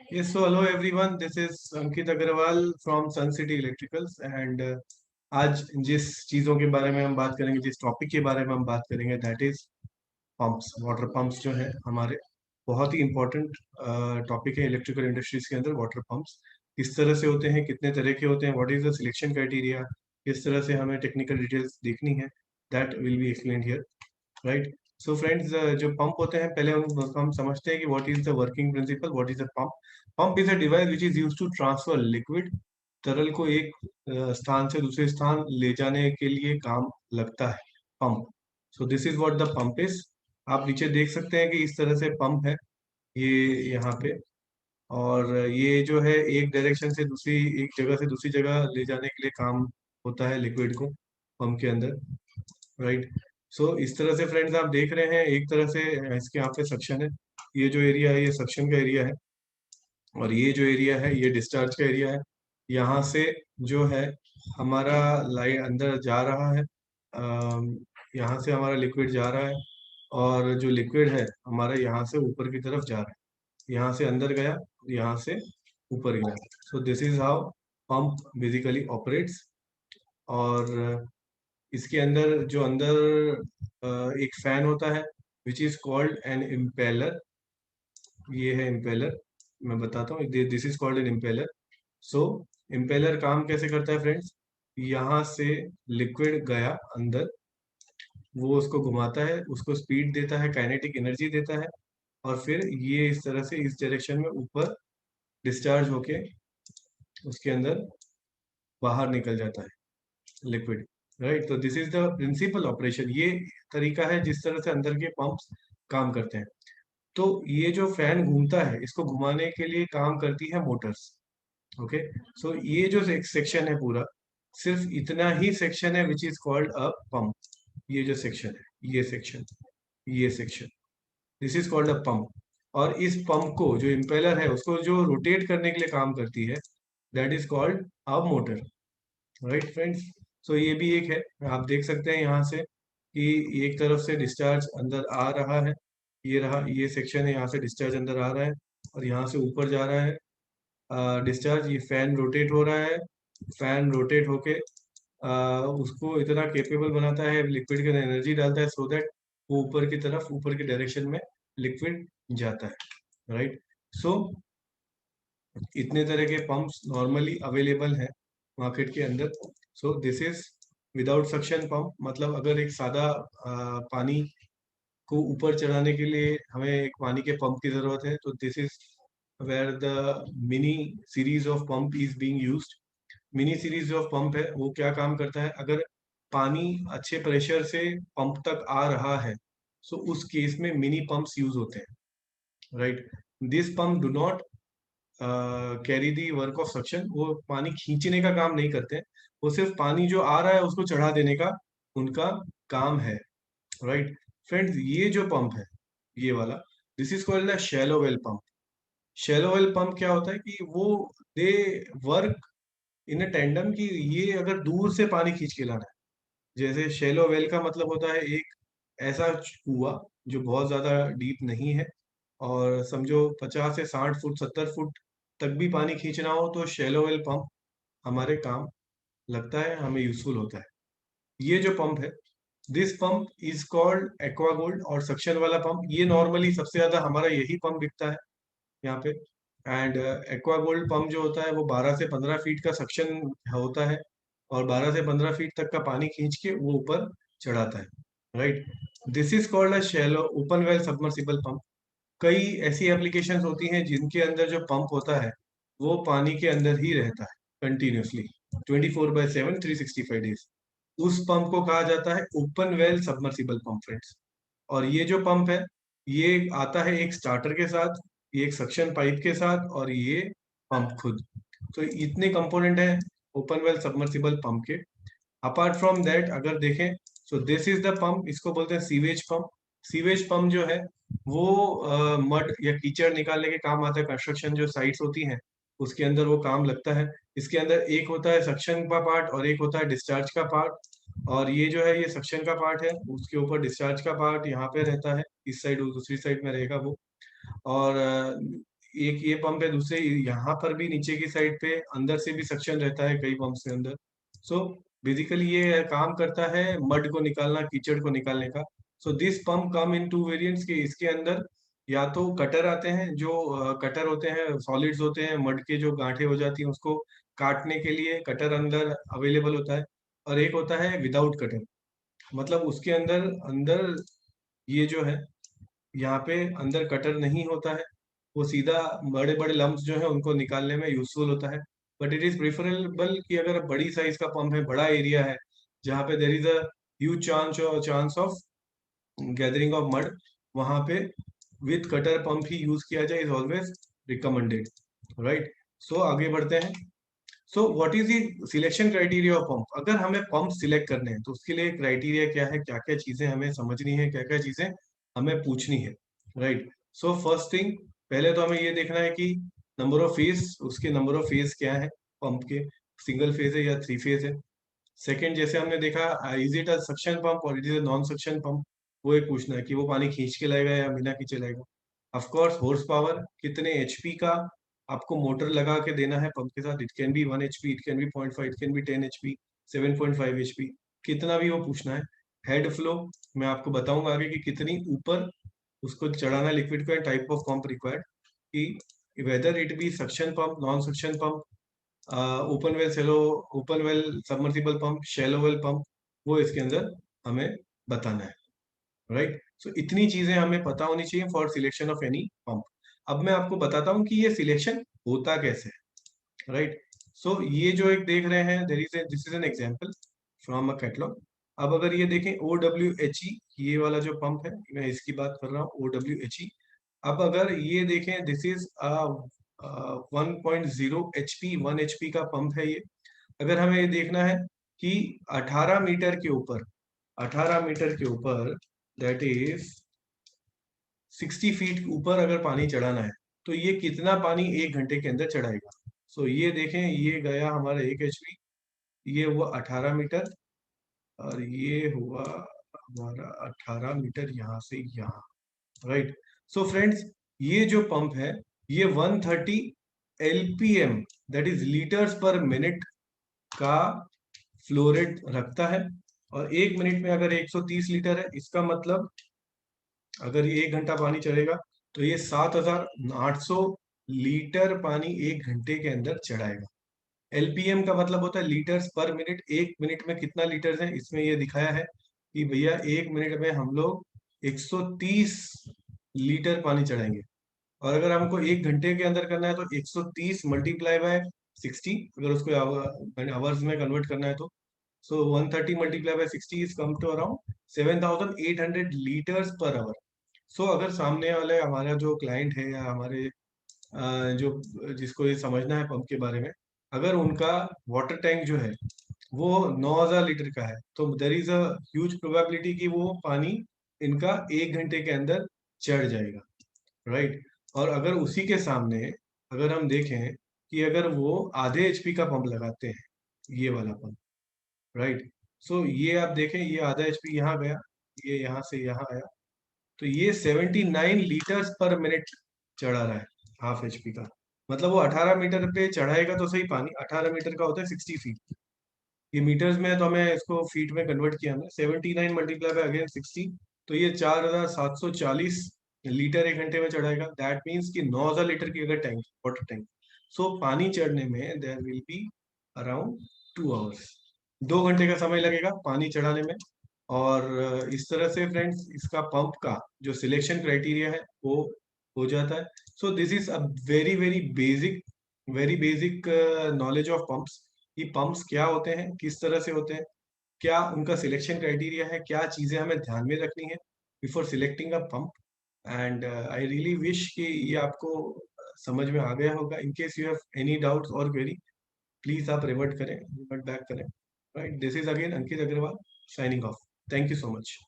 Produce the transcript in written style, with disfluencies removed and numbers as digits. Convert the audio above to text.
Yes, so hello everyone. This is Ankit Agarwal from Sun City Electricals and आज जिस चीज़ों के बारे में हम बात करेंगे, जिस टॉपिक के बारे में हम बात करेंगे, that is pumps. Water pumps जो है हमारे बहुत ही इम्पोर्टेंट टॉपिक है इलेक्ट्रिकल इंडस्ट्रीज के अंदर। वाटर पंप्स किस तरह से होते हैं, कितने तरह के होते हैं, what is the selection criteria, किस तरह से हमें टेक्निकल डिटेल्स देखनी है, that will be explain here, right. So friends, जो पंप होते हैं पहले हम समझते हैं कि what is the working principle, what is the pump. Pump is a device which is used to transfer liquid, तरल को एक स्थान से दूसरे स्थान ले जाने के लिए काम लगता है pump. So this is what the pump is. आप नीचे देख सकते हैं कि इस तरह से पंप है ये यहाँ पे। और ये जो है एक डायरेक्शन से दूसरी, एक जगह से दूसरी जगह ले जाने के लिए काम होता है लिक्विड को पंप के अंदर, राइट। सो इस तरह से फ्रेंड्स आप देख रहे हैं एक तरह से इसके यहाँ पे सक्शन है। ये जो एरिया है ये सक्शन का एरिया है और ये जो एरिया है ये डिस्चार्ज का एरिया है। यहाँ से जो है हमारा लाइन अंदर जा रहा है, यहाँ से हमारा लिक्विड जा रहा है और जो लिक्विड है हमारा यहाँ से ऊपर की तरफ जा रहा है, यहाँ से अंदर गया, यहाँ से ऊपर गया। So this is how pump basically operates. और इसके अंदर जो अंदर एक फैन होता है which is called an impeller. ये है इम्पेलर, मैं बताता हूँ, this is called an impeller. So impeller काम कैसे करता है फ्रेंड्स, यहाँ से लिक्विड गया अंदर, वो उसको घुमाता है, उसको स्पीड देता है, काइनेटिक एनर्जी देता है और फिर ये इस तरह से इस डायरेक्शन में ऊपर डिस्चार्ज होके उसके अंदर बाहर निकल जाता है लिक्विड, राइट। तो this is the principle operation. ये तरीका है जिस तरह से अंदर के पंप्स काम करते हैं। तो ये जो फैन घूमता है इसको घुमाने के लिए काम करती है मोटर्स। ओके। सो ये जो एक सेक्शन है पूरा, सिर्फ इतना ही सेक्शन है which is called a pump. ये जो सेक्शन है, ये सेक्शन, ये section, this is called a pump. और इस पंप को जो इम्पेलर है उसको जो रोटेट करने के लिए काम करती है, that is called a motor, right friends. So ये भी एक है, आप देख सकते हैं यहाँ से कि एक तरफ से डिस्चार्ज अंदर आ रहा है, ये रहा, ये सेक्शन है, यहाँ से डिस्चार्ज अंदर आ रहा है और यहाँ से ऊपर जा रहा है डिस्चार्ज। ये फैन रोटेट हो रहा है, फैन रोटेट होके उसको इतना केपेबल बनाता है, लिक्विड के अंदर एनर्जी डालता है सो दैट वो ऊपर की तरफ, ऊपर की डायरेक्शन में लिक्विड जाता है, राइट। सो इतने तरह के पंप्स नॉर्मली अवेलेबल हैं मार्केट के अंदर। So this is without suction pump, मतलब अगर एक सादा पानी को ऊपर चढ़ाने के लिए हमें एक पानी के पंप की जरूरत है, तो this is where the mini series of pump is being used. Mini series of pump है, वो क्या काम करता है, अगर पानी अच्छे प्रेशर से पंप तक आ रहा है, सो उस केस में मिनी पंप्स यूज होते हैं, right. This pump do not carry the work of suction, वो पानी खींचने का काम नहीं करते हैं, वो सिर्फ पानी जो आ रहा है उसको चढ़ा देने का उनका काम है, राइट। फ्रेंड्स, ये जो पंप है ये वाला, this is called the shallow well pump. Shallow well pump क्या होता है कि वो they work in a tandem, कि ये अगर दूर से पानी खींच के लाना है, जैसे शैलो वेल का मतलब होता है एक ऐसा कुआं जो बहुत ज्यादा डीप नहीं है और समझो 50 से 60 फुट 70 फुट तक भी पानी खींचना हो तो शैलो वेल पंप हमारे काम लगता है, हमें यूजफुल होता है। ये जो पंप है, this pump is called aqua gold. और सक्शन वाला पंप, ये नॉर्मली सबसे ज्यादा हमारा यही पंप बिकता है यहाँ पे। एंड एक्वा गोल्ड पंप जो होता है वो 12 से 15 फीट का सक्शन होता है और 12 से 15 फीट तक का पानी खींच के वो ऊपर चढ़ाता है, right. This is called a shallow open well submersible pump. कई ऐसी एप्लीकेशंस होती हैं जिनके अंदर जो पंप होता है वो पानी के अंदर ही रहता है कंटिन्यूसली 24/7 365 डेज। उस पंप को कहा जाता है open well submersible pump friends. और ये जो पंप है ये आता है एक स्टार्टर के साथ, ये एक सक्शन पाइप के साथ और ये पंप खुद। तो इतने कंपोनेंट हैं ओपन वेल सबमर्सिबल पंप के। अपार्ट फ्रॉम दैट अगर देखें, so this is the pump, इसको बोलते हैं सीवेज पंप। सीवेज पंप जो है वो मड या कीचड़ निकालने के काम आता है। कंस्ट्रक्शन जो साइट्स होती हैं उसके अंदर वो काम लगता है। इसके अंदर एक होता है सक्शन का पार्ट और एक होता है डिस्चार्ज का पार्ट। और ये जो है ये सक्शन का पार्ट है, उसके ऊपर डिस्चार्ज का पार्ट यहाँ पे रहता है, इस साइड दूसरी साइड में रहेगा वो। और एक ये पंप है, दूसरे यहाँ पर भी नीचे की साइड पे अंदर से भी सक्शन रहता है कई पंप के अंदर। सो बेसिकली ये काम करता है मड को निकालना, कीचड़ को निकालने का। So this pump come in to variants, के इसके अंदर या तो कटर आते हैं, जो कटर होते हैं, सॉलिड्स होते हैं, मड के जो गांठें हो जाती हैं उसको काटने के लिए कटर अंदर अवेलेबल होता है। और एक होता है विदाउट कटर, मतलब उसके अंदर अंदर ये जो है, यहाँ पे अंदर कटर नहीं होता है, वो सीधा बड़े बड़े लम्प्स जो है उनको निकालने में यूजफुल होता है। बट इट इज प्रेफरेबल कि अगर बड़ी साइज का पंप है, बड़ा एरिया है, जहाँ पे there is a huge chance of gathering of mud, वहां पे with cutter pump he use किया जाए, इज ऑलवेज रिकमेंडेड। राइट। सो आगे बढ़ते हैं। So what is the selection criteria of pump? अगर हमें पंप सिलेक्ट करने हैं तो उसके लिए क्राइटेरिया क्या है, क्या क्या चीजें हमें समझनी है, क्या क्या चीजें हमें पूछनी है। राइट। सो फर्स्ट थिंग, पहले तो हमें ये देखना है कि नंबर ऑफ फेज, उसके नंबर ऑफ फेज क्या है पंप के, सिंगल फेज है या थ्री फेज है। सेकंड, जैसे हमने देखा, is it a suction pump और it is a non suction pump, वो एक पूछना है कि वो पानी खींच के लाएगा या बिना खींचे लाएगा। ऑफ कोर्स हॉर्स पावर, कितने एचपी का आपको मोटर लगा के देना है पंप के साथ। It can be 1 HP, it can be 0.5, it can be 10 HP, 7.5 HP, कितना भी वो पूछना है। हेड फ्लो, मैं आपको बताऊंगा आगे कि कितनी ऊपर उसको चढ़ाना है लिक्विड को, टाइप ऑफ पंप रिक्वायर्ड, कि whether it be suction pump, non suction pump, open well shallow, open well submersible pump, shallow well pump, वो इसके अंदर हमें बताना है। राइट। सो इतनी चीजें हमें पता होनी चाहिए for selection of any pump. अब मैं आपको बताता हूँ कि ये सिलेक्शन होता कैसे है। राइट। सो ये जो एक देख रहे हैं, there is this is an example from a catalogue. अब अगर ये देखें OWHE, ये वाला जो पंप है, मैं इसकी बात कर रहा हूँ, OWHE। अब अगर ये देखें, दिस इज 1.0 HP, 1 HP का पंप है ये। अगर हमें ये देखना है कि 18 मीटर के ऊपर, 18 मीटर के ऊपर, दैट इज 60 फीट ऊपर अगर पानी चढ़ाना है, तो ये कितना पानी 1 घंटे के अंदर चढ़ाएगा। सो ये देखें, ये गया हमारा 1 HP, ये हुआ 18 मीटर, और ये हुआ हमारा 18 मीटर यहाँ से यहाँ। राइट। सो फ्रेंड्स, ये जो पंप है, ये 130 LPM, दैट इज लीटर्स पर मिनट का फ्लो रेट रखता है। और 1 मिनट में अगर 130 लीटर है, इसका मतलब अगर ये 1 घंटा पानी चढ़ेगा तो ये 7,800 लीटर पानी 1 घंटे के अंदर चढ़ाएगा। LPM का मतलब होता है लीटर्स पर मिनट। 1 मिनट में कितना लीटर्स है, इसमें ये दिखाया है कि भैया 1 मिनट में हम लोग 130 लीटर पानी चढ़ाएंगे। और अगर हमको 1 घंटे के अंदर करना है तो 130 मल्टीप्लाई बाय 60, अगर उसको आवर्स में कन्वर्ट करना है तो, so 130 multiply by 60 is come to around 7,800 litres per hour. So अगर सामने वाले हमारा जो क्लाइंट है या हमारे जो जिसको ये समझना है पंप के बारे में, अगर उनका वाटर टैंक जो है वो 9,000 लीटर का है, तो there is a huge probability कि वो पानी इनका 1 घंटे के अंदर चढ़ जाएगा। राइट। और अगर उसी के सामने अगर हम देखें कि अगर वो आधे HP का पंप लगाते हैं, ये वाला पंप, राइट। सो ये आप देखें, ये आधा HP यहाँ गया, ये यहाँ से यहाँ आया, तो ये 79 लीटर्स पर मिनट चढ़ा रहा है, हाफ HP का। मतलब वो 18 मीटर पे चढ़ाएगा तो सही पानी, 18 मीटर का होता है 60 फीट, ये मीटर्स में है तो हमें इसको फीट में कन्वर्ट किया हमने, 79 मल्टीप्लाई बाय अगेन 60, तो ये 4,740 लीटर 1 घंटे में चढ़ाएगा। दैट मीन्स कि 9,000 लीटर की अगर टैंक, वाटर टैंक, सो पानी चढ़ने में there will be around 2 hours, 2 घंटे का समय लगेगा पानी चढ़ाने में। और इस तरह से फ्रेंड्स इसका पंप का जो सिलेक्शन क्राइटेरिया है वो हो जाता है। So this is a very very basic, very basic knowledge of pumps, कि पंप्स क्या होते हैं, किस तरह से होते हैं, क्या उनका सिलेक्शन क्राइटेरिया है, क्या चीजें हमें ध्यान में रखनी है before selecting a pump. And I really wish कि ये आपको समझ में आ गया होगा। In case you have any doubts और क्वेरी, प्लीज आप रिवर्ट करें, रिवर्ट बैक करें। Right. This is again Ankit Agrawal signing off. Thank you so much.